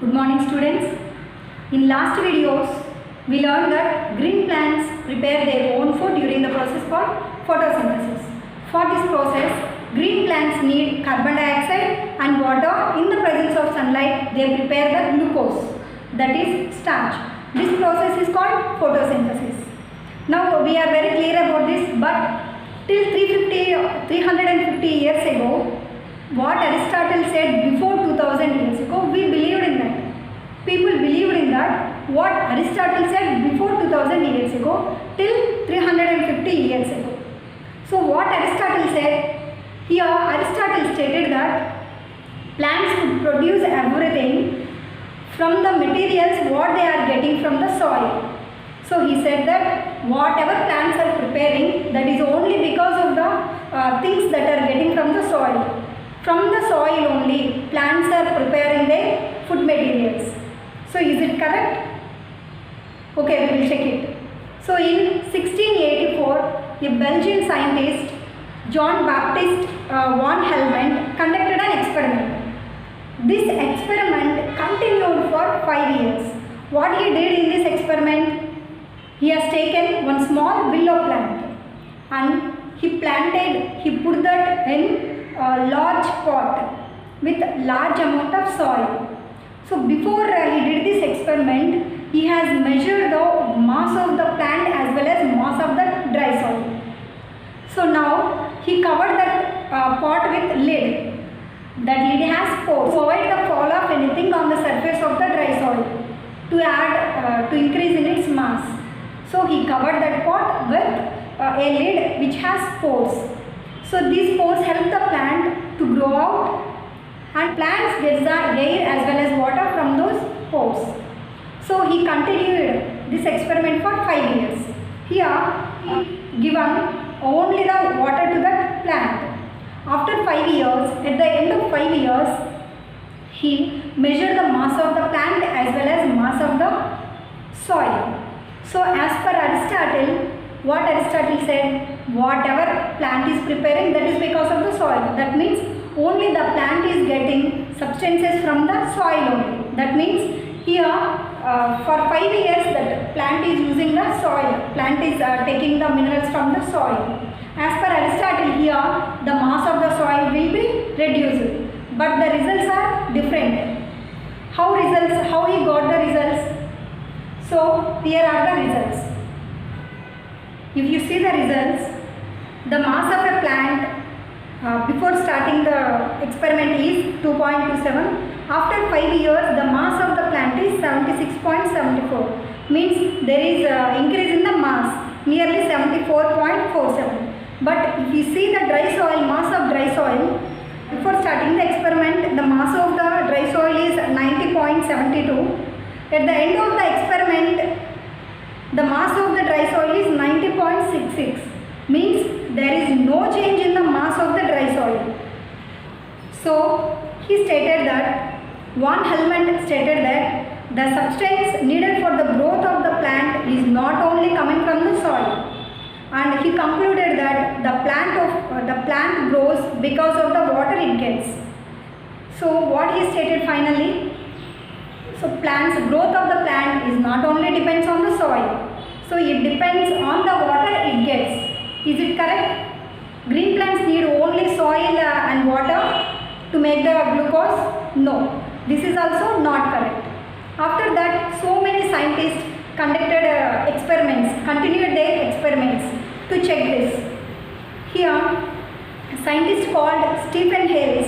Good morning students. In last videos we learned that green plants prepare their own food during the process called photosynthesis. For this process green plants need carbon dioxide and water. In the presence of sunlight they prepare the glucose, that is starch. This process is called photosynthesis. Now we are very clear about this, but till 350 years ago, what Aristotle said before 2000 years ago, we believed in that. People believed in that. What Aristotle said before 2000 years ago till 350 years ago. So what Aristotle said, here Aristotle stated that plants could produce everything from the materials what they are getting from the soil. So he said that whatever plants are preparing, that is only because of the things that are getting from the soil. From the soil only plants are preparing their food materials. So is it correct? Okay, we will check it. So in 1684, a Belgian scientist John Baptist von Helmont conducted an experiment. This experiment continued for 5 years. What he did in this experiment? He has taken one small willow plant and he put that in a large pot with large amount of soil. So before he did this experiment, he has measured the mass of the plant as well as mass of the dry soil. So now he covered that pot with lid. That lid has pores to avoid the fall of anything on the surface of the dry soil to increase in its mass. So he covered that pot with a lid which has pores. So these pores help the plant to grow out, and plants get the air as well as water from those pores. So he continued this experiment for 5 years. Here he given only the water to the plant. After 5 years, at the end of 5 years, he measured the mass of the plant as well as mass of the soil. So as per Aristotle, what Aristotle said, whatever plant is preparing, that is because of the soil. That means only the plant is getting substances from the soil only. That means here for 5 years that plant is using the soil. Plant is taking the minerals from the soil. As per Aristotle, here the mass of the soil will be reduced. But the results are different. How he got the results? So here are the results. If you see the results, the mass of a plant before starting the experiment is 2.27. After 5 years, the mass of the plant is 76.74. Means there is increase in the mass, nearly 74.47. But if you see the dry soil, mass of dry soil, before starting the experiment, the mass of the dry soil is 90.72. At the end of the experiment, the mass of the dry soil is 90.66. Means there is no change in the mass of the dry soil. So he stated that, von Helmont stated that the substance needed for the growth of the plant is not only coming from the soil. And he concluded that the plant grows because of the water it gets. So what he stated finally? So growth of the plant is not only depends on the soil. So it depends on the water it gets. Is it correct? Green plants need only soil and water to make the glucose? No. This is also not correct. After that, so many scientists conducted continued their experiments to check this. Here, a scientist called Stephen Hales,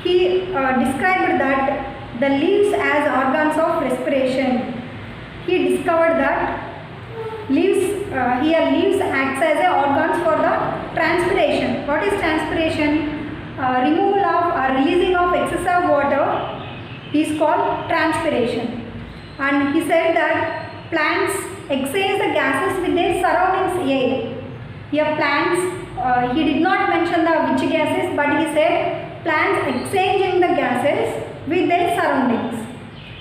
he described that the leaves as organs of respiration. He discovered that leaves acts as organs for the transpiration. What is transpiration? Removal of or releasing of excessive water is called transpiration. And he said that plants exchange the gases with their surroundings air. Here plants, he did not mention the which gases, but he said plants exchanging the gases with their surroundings.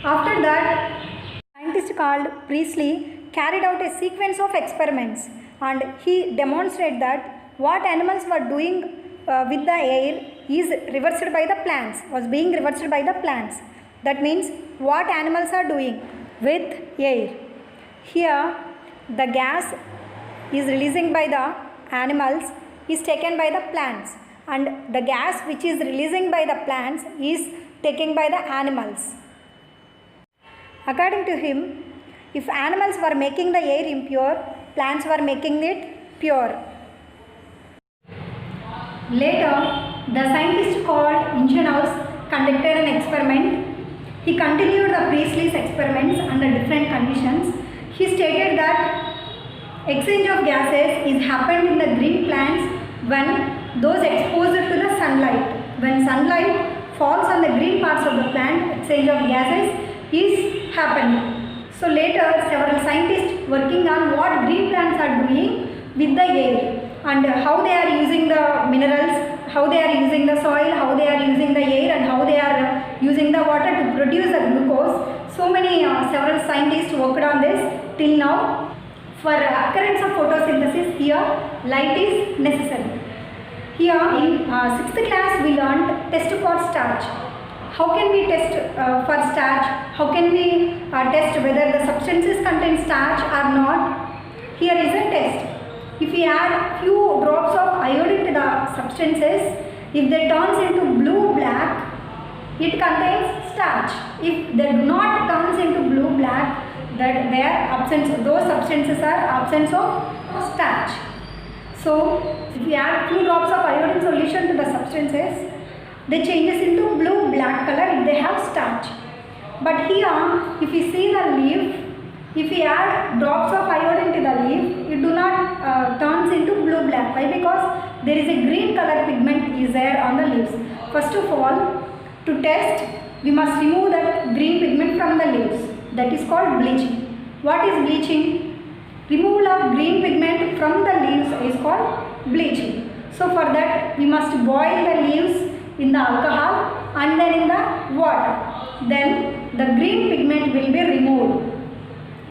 After that, a scientist called Priestley carried out a sequence of experiments and he demonstrated that what animals were doing with the air is reversed by the plants, was being reversed by the plants. That means what animals are doing with air. Here the gas is releasing by the animals is taken by the plants, and the gas which is releasing by the plants is taken by the animals. According to him, if animals were making the air impure, plants were making it pure. Later, the scientist called Ingenhousz conducted an experiment. He continued the Priestley's experiments under different conditions. He stated that exchange of gases is happened in the green plants when those exposed to the sunlight. When sunlight falls on the green parts of the plant, exchange of gases is happening. So later, several scientists working on what green plants are doing with the air and how they are using the minerals, how they are using the soil, how they are using the air, and how they are using the water to produce the glucose. So many several scientists worked on this till now. For occurrence of photosynthesis, here light is necessary. Here in 6th class we learned test for starch. How can we test for starch? How can we test whether the substances contain starch or not? Here is a test. If we add few drops of iodine to the substances, if they turns into blue-black, it contains starch. If they do not turns into blue-black, that they are absence. Those substances are absence of starch. So, if we add few drops of iodine solution to the substances, they changes into blue-black color if they have starch. But here, if we see the leaf, if we add drops of iodine to the leaf, it do not turns into blue-black. Why? Because there is a green color pigment is there on the leaves. First of all, to test, we must remove that green pigment from the leaves. That is called bleaching. What is bleaching? Removal of green pigment from the leaves is called bleaching. So for that, we must boil the leaves in the alcohol and then in the water. Then the green pigment will be removed.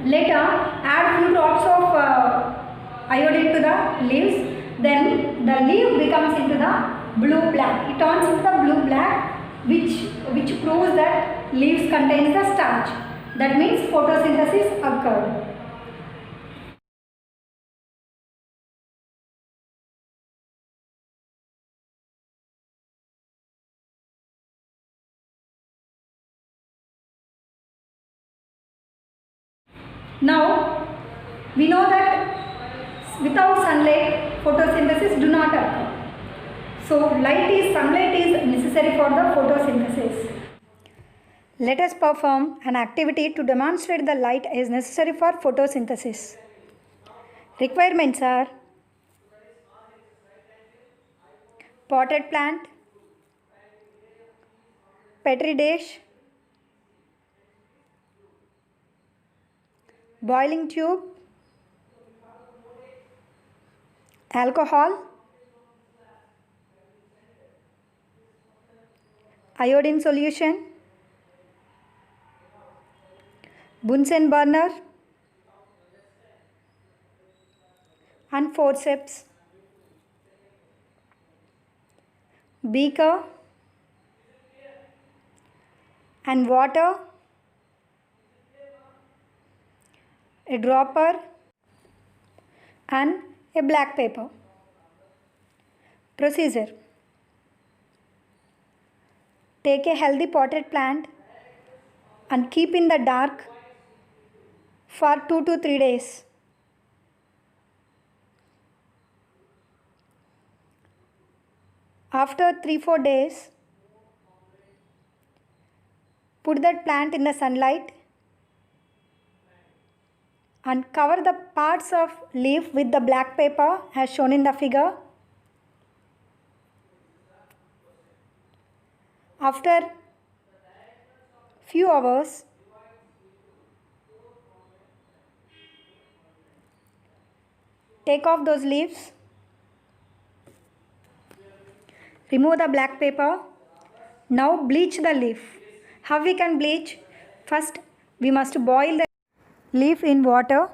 Later, add few drops of iodine to the leaves. Then the leaf becomes into the blue-black. It turns into the blue-black, which proves that leaves contains the starch. That means photosynthesis occurred. Now, we know that without sunlight, photosynthesis do not occur. So, sunlight is necessary for the photosynthesis. Let us perform an activity to demonstrate the light is necessary for photosynthesis. Requirements are potted plant, petri dish, boiling tube, alcohol, iodine solution, Bunsen burner, and forceps, beaker, and water, a dropper, and a black paper. Procedure: take a healthy potted plant and keep in the dark for 2 to 3 days. After 3-4 days, put that plant in the sunlight and cover the parts of leaf with the black paper as shown in the figure. After few hours, take off those leaves, remove the black paper. Now bleach the leaf. How we can bleach? First, we must boil the leaf in water.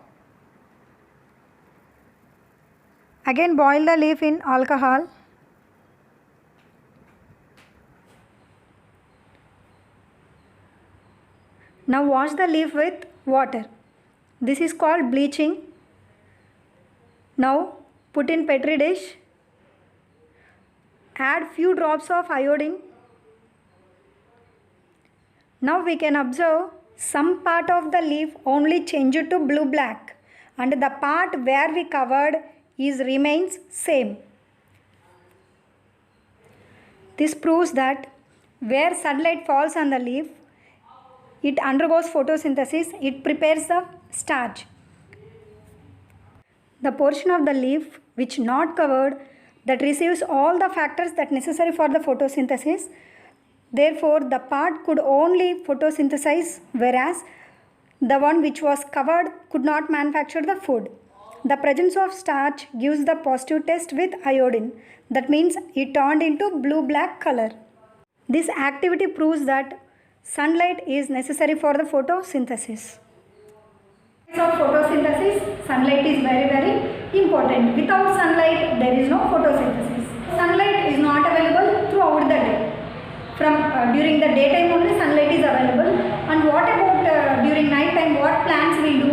Again boil the leaf in alcohol. Now wash the leaf with water. This is called bleaching. Now put in petri dish. Add few drops of iodine. Now we can observe some part of the leaf only changed to blue black and the part where we covered is remains same. This proves that where sunlight falls on the leaf, it undergoes photosynthesis, it prepares the starch. The portion of the leaf which not covered, that receives all the factors that necessary for the photosynthesis. Therefore, the part could only photosynthesize, whereas the one which was covered could not manufacture the food. The presence of starch gives the positive test with iodine. That means it turned into blue-black color. This activity proves that sunlight is necessary for the photosynthesis. Of photosynthesis, sunlight is very important. Without sunlight, there is no photosynthesis. Sunlight is not available throughout the day. During the daytime only sunlight is available. And what about during night time? What plants will do?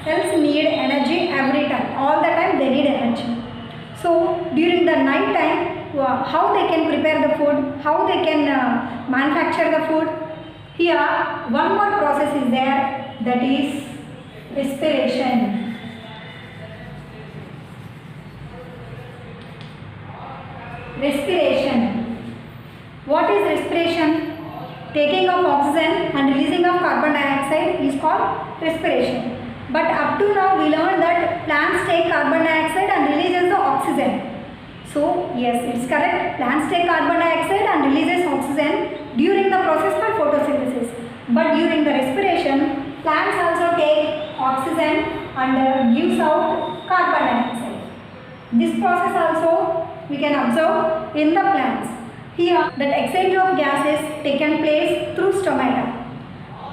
Cells need energy every time. All the time they need energy. So during the night time, how they can prepare the food? How they can manufacture the food? Here one more process is there, that is respiration. Respiration. What is respiration? Taking of oxygen and releasing of carbon dioxide is called respiration. But up to now we learned that plants take carbon dioxide and releases the oxygen. So yes, it's correct. Plants take carbon dioxide and releases oxygen during the process called photosynthesis. But during the respiration, plants also take oxygen and gives out carbon dioxide. This process also we can observe in the plants. Here, that exchange of gases taken place through stomata.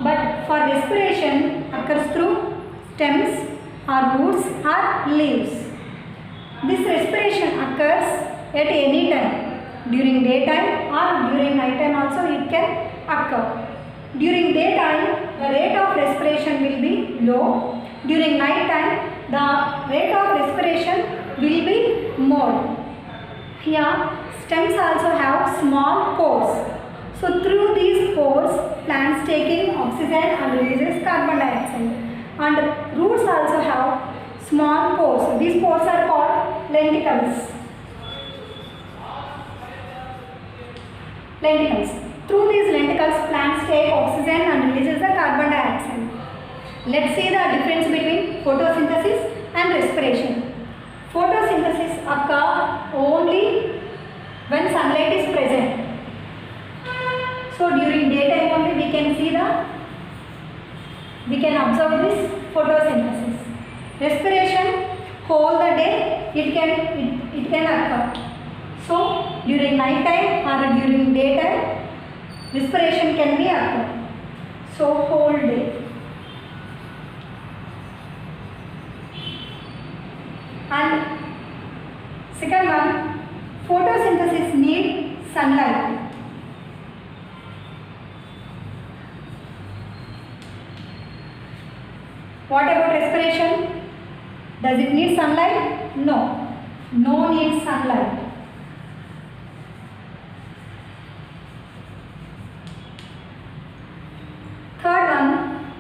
But for respiration occurs through stems or roots or leaves. This respiration occurs at any time. During daytime or during night time also it can occur. During daytime, the rate of respiration will be low. During night time, the rate of respiration will be more. Here, stems also have small pores. So through these pores, plants taking oxygen and releases carbon dioxide. And roots also have small pores. These pores are called lenticels. Through these lenticels, plants take oxygen and releases the carbon dioxide. Let's see the difference between photosynthesis and respiration. Photosynthesis occurs only when sunlight is present. So during daytime only we can observe this photosynthesis. Respiration, whole the day it can occur. So during night time or during daytime, respiration can be occur. So whole day. And second one, photosynthesis needs sunlight. What about respiration? Does it need sunlight? No. No needs sunlight. Third one,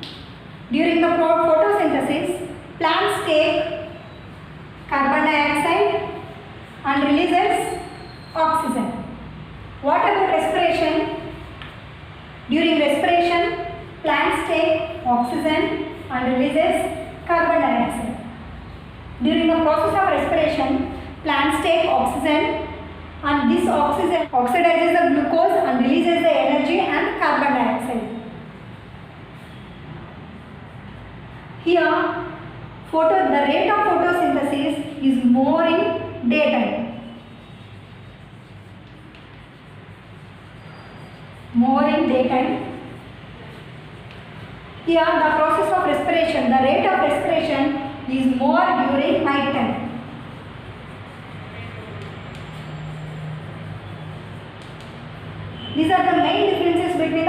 during the photosynthesis, plants take carbon dioxide and releases oxygen. What about respiration? During respiration, plants take oxygen and releases carbon dioxide. During the process of respiration, plants take oxygen and this oxygen oxidizes the glucose and releases the energy and carbon dioxide. Here, the rate of photosynthesis is more in daytime. More in daytime. Here, the process of respiration, the rate of respiration is more during night time. These are the main differences between